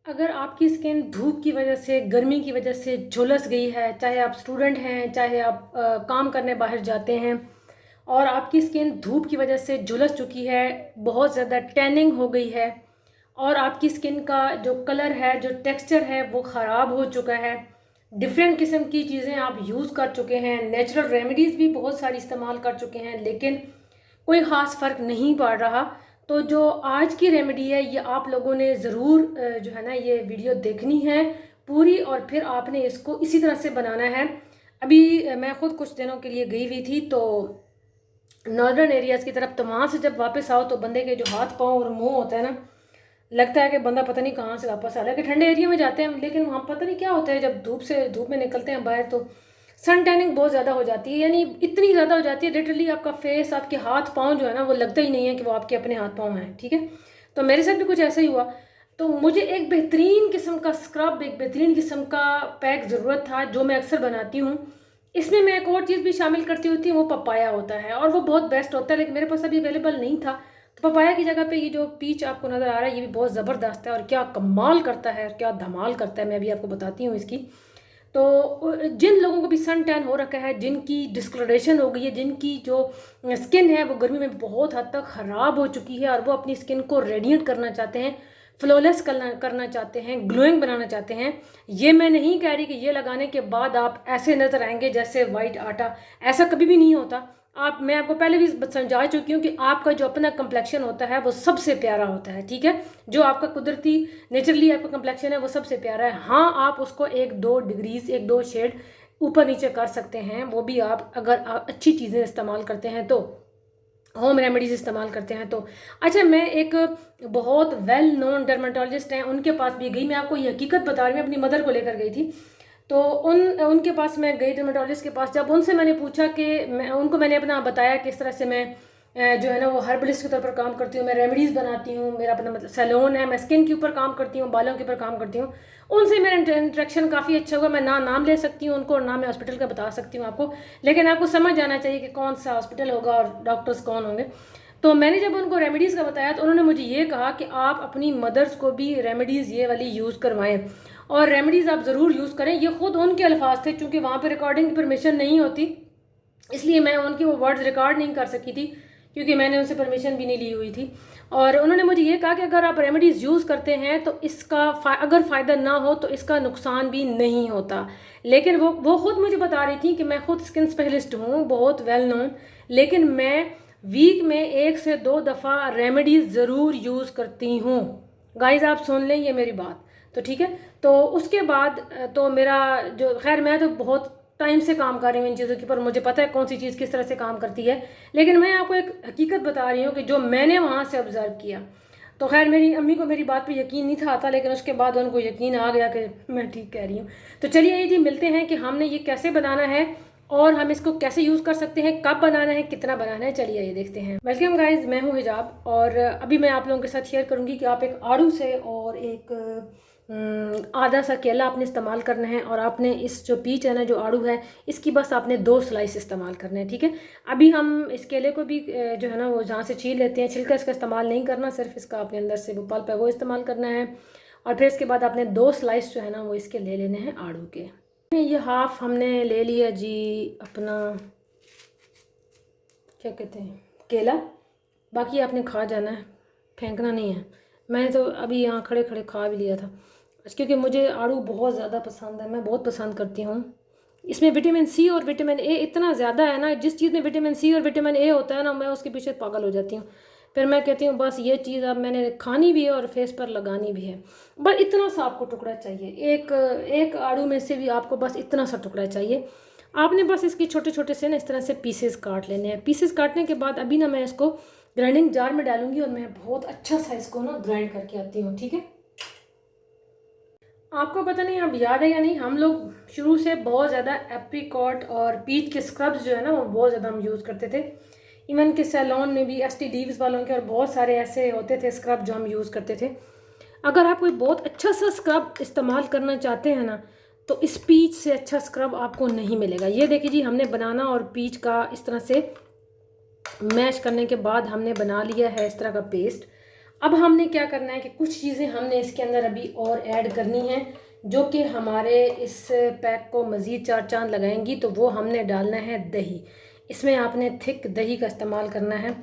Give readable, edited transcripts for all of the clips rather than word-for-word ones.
अगर आपकी स्किन धूप की वजह से, गर्मी की वजह से झुलस गई है, चाहे आप स्टूडेंट हैं, चाहे आप काम करने बाहर जाते हैं और आपकी स्किन धूप की वजह से झुलस चुकी है, बहुत ज़्यादा टैनिंग हो गई है और आपकी स्किन का जो कलर है, जो टेक्सचर है वो ख़राब हो चुका है, डिफरेंट किस्म की चीज़ें आप यूज़ कर चुके हैं, नेचुरल रेमेडीज़ भी बहुत सारी इस्तेमाल कर चुके हैं, लेकिन कोई ख़ास फ़र्क नहीं पड़ रहा, तो जो आज की रेमेडी है ये आप लोगों ने ज़रूर जो है ना ये वीडियो देखनी है पूरी, और फिर आपने इसको इसी तरह से बनाना है। अभी मैं ख़ुद कुछ दिनों के लिए गई हुई थी तो नॉर्दर्न एरियाज़ की तरफ, तो वहाँ से जब वापस आओ तो बंदे के जो हाथ पाँव और मुंह होता है ना, लगता है कि बंदा पता नहीं कहाँ से वापस आ रहा है। कि ठंडे एरिया में जाते हैं लेकिन वहाँ पता नहीं क्या होता है, जब धूप में निकलते हैं बाहर तो सन टैनिंग बहुत ज़्यादा हो जाती है, यानी इतनी ज़्यादा हो जाती है लिटरली आपका फेस, आपके हाथ पाँव जो है ना वो लगता ही नहीं है कि वो आपके अपने हाथ पाँव हैं। ठीक है, तो मेरे साथ भी कुछ ऐसा ही हुआ। तो मुझे एक बेहतरीन किस्म का स्क्रब, एक बेहतरीन किस्म का पैक ज़रूरत था जो मैं अक्सर बनाती हूँ। इसमें मैं एक और चीज़ भी शामिल करती होती हूँ, वो पपाया होता है और वो बहुत बेस्ट होता है, लेकिन मेरे पास अभी अवेलेबल नहीं था। तो पपाया की जगह पे ये जो पीच आपको नज़र आ रहा है ये भी बहुत ज़बरदस्त है और क्या कमाल करता है, क्या धमाल करता है, मैं अभी आपको बताती हूँ इसकी। तो जिन लोगों को भी सन टैन हो रखा है, जिनकी डिस्कलरेशन हो गई है, जिनकी जो स्किन है वो गर्मी में बहुत हद तक ख़राब हो चुकी है और वो अपनी स्किन को रेडिएंट करना चाहते हैं, फ्लॉलेस करना चाहते हैं, ग्लोइंग बनाना चाहते हैं, ये मैं नहीं कह रही कि ये लगाने के बाद आप ऐसे नज़र आएंगे जैसे वाइट आटा, ऐसा कभी भी नहीं होता। मैं आपको पहले भी समझा चुकी हूँ कि आपका जो अपना कम्प्लेक्शन होता है वो सबसे प्यारा होता है। ठीक है, जो आपका कुदरती नेचुरली आपका कम्प्लेक्शन है वो सबसे प्यारा है। हाँ, आप उसको 1-2 डिग्रीज, 1-2 शेड ऊपर नीचे कर सकते हैं, वो भी आप अगर आप अच्छी चीज़ें इस्तेमाल करते हैं तो, होम रेमेडीज़ इस्तेमाल करते हैं तो। अच्छा, मैं एक बहुत वेल नोन डर्माटोलॉजिस्ट हैं उनके पास भी गई, मैं आपको ये हकीकत बता रही हूँ, अपनी मदर को लेकर गई थी। तो उनके पास मैं गई, डर्माटोलॉजिस्ट के पास। जब उनसे मैंने पूछा कि मैंने अपना बताया किस तरह से मैं जो है ना वो हर्बलिस्ट के तौर पर काम करती हूँ, मैं रेमेडीज़ बनाती हूँ, मेरा अपना मतलब सैलून है, मैं स्किन के ऊपर काम करती हूँ, बालों के ऊपर काम करती हूँ। उनसे मेरा इंटरेक्शन काफ़ी अच्छा हुआ। मैं ना नाम ले सकती हूँ उनको और ना मैं हॉस्पिटल का बता सकती हूँ आपको, लेकिन आपको समझ जाना चाहिए कि कौन सा हॉस्पिटल होगा और डॉक्टर्स कौन होंगे। तो मैंने जब उनको रेमेडीज़ का बताया तो उन्होंने मुझे ये कहा कि आप अपनी मदर्स को भी रेमेडीज़ ये वाली यूज़ करवाएं और रेमेडीज़ आप ज़रूर यूज़ करें। ये खुद उनके अल्फाज थे, क्योंकि वहाँ पे रिकॉर्डिंग की परमिशन नहीं होती, इसलिए मैं उनकी वो वर्ड्स रिकॉर्ड नहीं कर सकी थी, क्योंकि मैंने उनसे परमिशन भी नहीं ली हुई थी। और उन्होंने मुझे ये कहा कि अगर आप रेमेडीज़ यूज़ करते हैं तो इसका अगर फ़ायदा ना हो तो इसका नुकसान भी नहीं होता। लेकिन वो खुद मुझे बता रही थी कि मैं खुद स्किन स्पेशलिस्ट हूँ, बहुत वेल नोन, लेकिन मैं वीक में 1 से 2 दफ़ा रेमेडीज़ ज़रूर यूज़ करती हूँ। गाइज़ आप सुन लें ये मेरी बात, तो ठीक है। तो उसके बाद तो मेरा जो, खैर मैं तो बहुत टाइम से काम कर रही हूँ इन चीज़ों के ऊपर, मुझे पता है कौन सी चीज़ किस तरह से काम करती है, लेकिन मैं आपको एक हकीकत बता रही हूँ कि जो मैंने वहाँ से ऑब्ज़र्व किया। तो खैर मेरी अम्मी को मेरी बात पे यकीन नहीं था आता, लेकिन उसके बाद उनको यकीन आ गया कि मैं ठीक कह रही हूँ। तो चलिए ये जी मिलते हैं कि हमने ये कैसे बनाना है और हम इसको कैसे यूज़ कर सकते हैं, कब बनाना है, कितना बनाना है, चलिए ये देखते हैं। वेलकम गाइज, मैं हूँ हिजाब और अभी मैं आप लोगों के साथ शेयर करूँगी कि आप एक आड़ू से और एक आधा सा केला आपने इस्तेमाल करना है और आपने इस जो पीच है ना, जो आड़ू है, इसकी बस आपने 2 स्लाइस इस्तेमाल करने हैं। ठीक है, अभी हम इस केले को भी जो है ना वो जहाँ से छील लेते हैं, छिलका इसका इस्तेमाल नहीं करना, सिर्फ इसका अपने अंदर से वो पल्प है वो इस्तेमाल करना है। और फिर इसके बाद आपने 2 स्लाइस जो है ना वो इसके ले लेने हैं आड़ू के। ये हाफ हमने ले लिया जी अपना, क्या कहते हैं, केला। बाकी आपने खा जाना है, फेंकना नहीं है। मैंने तो अभी यहाँ खड़े खड़े खा भी लिया था, क्योंकि मुझे आड़ू बहुत ज़्यादा पसंद है, मैं बहुत पसंद करती हूँ। इसमें विटामिन सी और विटामिन ए इतना ज़्यादा है ना, जिस चीज़ में विटामिन सी और विटामिन ए होता है ना, मैं उसके पीछे पागल हो जाती हूँ। फिर मैं कहती हूँ बस ये चीज़ अब मैंने खानी भी है और फेस पर लगानी भी है। बस इतना सा आपको टुकड़ा चाहिए, एक आड़ू में से भी आपको बस इतना सा टुकड़ा चाहिए। आपने बस इसके छोटे छोटे से ना इस तरह से पीसेस काट लेने हैं। पीसेस काटने के बाद अभी ना मैं इसको ग्राइंडिंग जार में डालूंगी और मैं बहुत अच्छा सा इसको ना ग्राइंड करके आती हूँ। ठीक है, आपको पता नहीं अब याद है या नहीं, हम लोग शुरू से बहुत ज़्यादा एप्रीकॉट और पीच के स्क्रब्स जो है ना वो बहुत ज़्यादा हम यूज़ करते थे। इवन के सैलून में भी STDs वालों के और बहुत सारे ऐसे होते थे स्क्रब जो हम यूज़ करते थे। अगर आप कोई बहुत अच्छा सा स्क्रब इस्तेमाल करना चाहते हैं ना, तो इस पीच से अच्छा स्क्रब आपको नहीं मिलेगा। ये देखिए जी, हमने बनाना और पीच का इस तरह से मैश करने के बाद हमने बना लिया है इस तरह का पेस्ट। अब हमने क्या करना है कि कुछ चीज़ें हमने इसके अंदर अभी और ऐड करनी हैं जो कि हमारे इस पैक को मज़ीद चार चांद लगाएंगी। तो वो हमने डालना है दही। इसमें आपने थिक दही का इस्तेमाल करना है,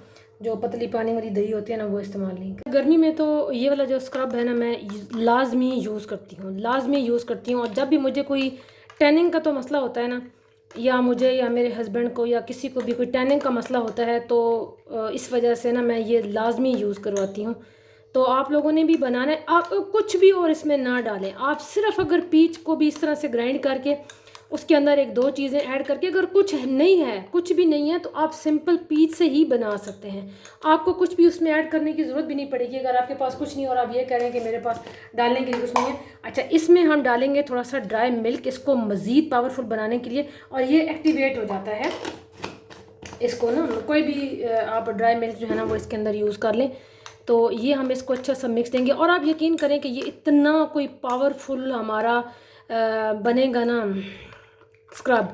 जो पतली पानी वाली दही होती है ना, वो इस्तेमाल नहीं करना। गर्मी में तो ये वाला जो स्क्रब है ना, मैं लाजमी यूज़ करती हूँ, लाजमी यूज़ करती हूँ। और जब भी मुझे कोई टैनिंग का तो मसला होता है ना, या मुझे या मेरे हस्बैंड को या किसी को भी कोई टैनिंग का मसला होता है, तो इस वजह से ना मैं ये लाजमी यूज़ करवाती हूँ। तो आप लोगों ने भी बनाना है, आप कुछ भी और इसमें ना डालें। आप सिर्फ अगर पीच को भी इस तरह से ग्राइंड करके उसके अंदर एक दो चीज़ें ऐड करके, अगर कुछ नहीं है, कुछ भी नहीं है, तो आप सिंपल पीच से ही बना सकते हैं। आपको कुछ भी उसमें ऐड करने की ज़रूरत भी नहीं पड़ेगी। अगर आपके पास कुछ नहीं और आप ये कह रहे हैं कि मेरे पास डालने के लिए कुछ नहीं है, अच्छा, इसमें हम डालेंगे थोड़ा सा ड्राई मिल्क, इसको मज़ीद पावरफुल बनाने के लिए। और ये एक्टिवेट हो जाता है, इसको ना कोई भी आप ड्राई मिल्क जो है ना वो इसके अंदर यूज़ कर लें। तो ये हम इसको अच्छा सा मिक्स देंगे। और आप यकीन करें कि ये इतना कोई पावरफुल हमारा बनेगा ना स्क्रब,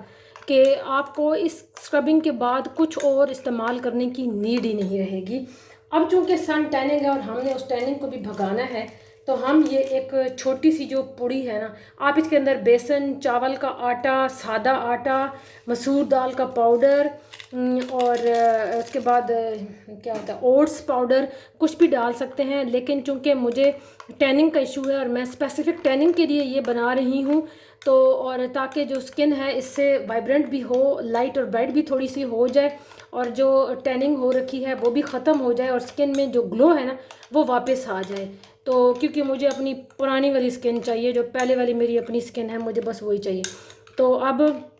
कि आपको इस स्क्रबिंग के बाद कुछ और इस्तेमाल करने की नीड ही नहीं रहेगी। अब चूँकि सन टैनिंग है और हमने उस टैनिंग को भी भगाना है, तो हम ये एक छोटी सी जो पुड़ी है ना, आप इसके अंदर बेसन, चावल का आटा, सादा आटा, मसूर दाल का पाउडर और उसके बाद क्या होता है ओट्स पाउडर, कुछ भी डाल सकते हैं। लेकिन चूँकि मुझे टैनिंग का इशू है और मैं स्पेसिफिक टैनिंग के लिए ये बना रही हूँ, तो और ताकि जो स्किन है इससे वाइब्रेंट भी हो, लाइट और ब्राइट भी थोड़ी सी हो जाए, और जो टैनिंग हो रखी है वो भी ख़त्म हो जाए, और स्किन में जो ग्लो है ना वो वापस आ जाए। तो क्योंकि मुझे अपनी पुरानी वाली स्किन चाहिए, जो पहले वाली मेरी अपनी स्किन है, मुझे बस वही चाहिए। तो अब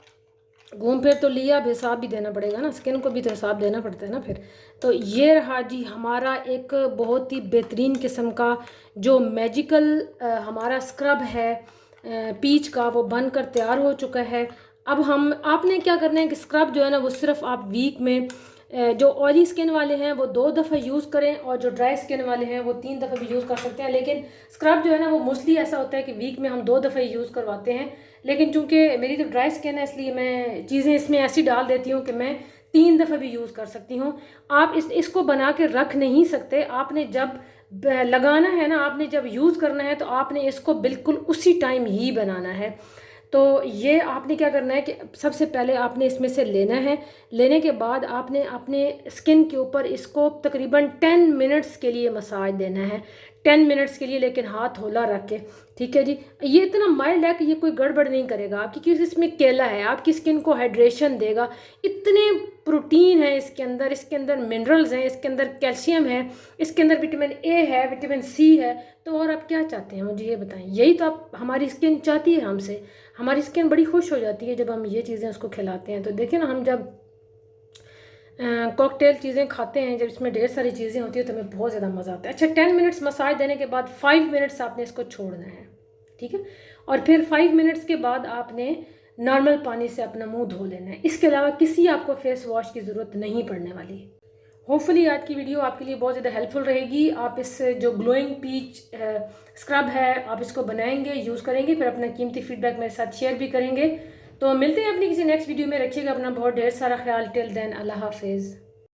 घूम फिर तो लिया, अब हिसाब भी देना पड़ेगा ना, स्किन को भी तो हिसाब देना पड़ता है ना फिर। तो ये रहा जी हमारा एक बहुत ही बेहतरीन किस्म का जो मैजिकल हमारा स्क्रब है पीच का, वो बनकर तैयार हो चुका है। अब हम आपने क्या करना है कि स्क्रब जो है ना वो सिर्फ आप वीक में जो ऑयली स्किन वाले हैं वो 2 दफ़ा यूज़ करें, और जो ड्राई स्किन वाले हैं वो 3 दफ़ा भी यूज़ कर सकते हैं। लेकिन स्क्रब जो है ना वो मोस्टली ऐसा होता है कि वीक में हम 2 दफ़ा ही यूज़ करवाते हैं। लेकिन चूँकि मेरी तो ड्राई स्किन है, इसलिए मैं चीज़ें इसमें ऐसी डाल देती हूँ कि मैं 3 दफ़ा भी यूज़ कर सकती हूँ। आप इसको बना के रख नहीं सकते। आपने जब लगाना है ना, आपने जब यूज़ करना है, तो आपने इसको बिल्कुल उसी टाइम ही बनाना है। तो ये आपने क्या करना है कि सबसे पहले आपने इसमें से लेना है। लेने के बाद आपने अपने स्किन के ऊपर इसको तकरीबन 10 मिनट्स के लिए मसाज देना है, 10 मिनट्स के लिए, लेकिन हाथ होला रख के, ठीक है जी। ये इतना माइल्ड है कि ये कोई गड़बड़ नहीं करेगा आपकी, क्योंकि इसमें केला है, आपकी स्किन को हाइड्रेशन देगा। इतने प्रोटीन है इसके अंदर मिनरल्स हैं, इसके अंदर कैल्शियम है, इसके अंदर विटामिन ए है, विटामिन सी है। तो और आप क्या चाहते हैं, मुझे ये बताएं। यही तो आप हमारी स्किन चाहती है हमसे। हमारी स्किन बड़ी खुश हो जाती है जब हम ये चीज़ें उसको खिलाते हैं। तो देखिए ना, हम जब कॉकटेल चीज़ें खाते हैं, जब इसमें ढेर सारी चीज़ें होती है, तो हमें बहुत ज़्यादा मज़ा आता है। अच्छा, 10 मिनट्स मसाज देने के बाद 5 मिनट्स आपने इसको छोड़ना है, ठीक है। और फिर 5 मिनट्स के बाद आपने नॉर्मल पानी से अपना मुंह धो लेना है। इसके अलावा किसी आपको फेस वॉश की ज़रूरत नहीं पड़ने वाली। होपफुली आज की वीडियो आपके लिए बहुत ज़्यादा हेल्पफुल रहेगी। आप इस जो ग्लोइंग पीच स्क्रब है, आप इसको बनाएंगे, यूज़ करेंगे, फिर अपना कीमती फीडबैक मेरे साथ शेयर भी करेंगे। तो मिलते हैं अपनी किसी नेक्स्ट वीडियो में। रखिएगा अपना बहुत ढेर सारा ख्याल। टिल देन, अल्लाह हाफिज़।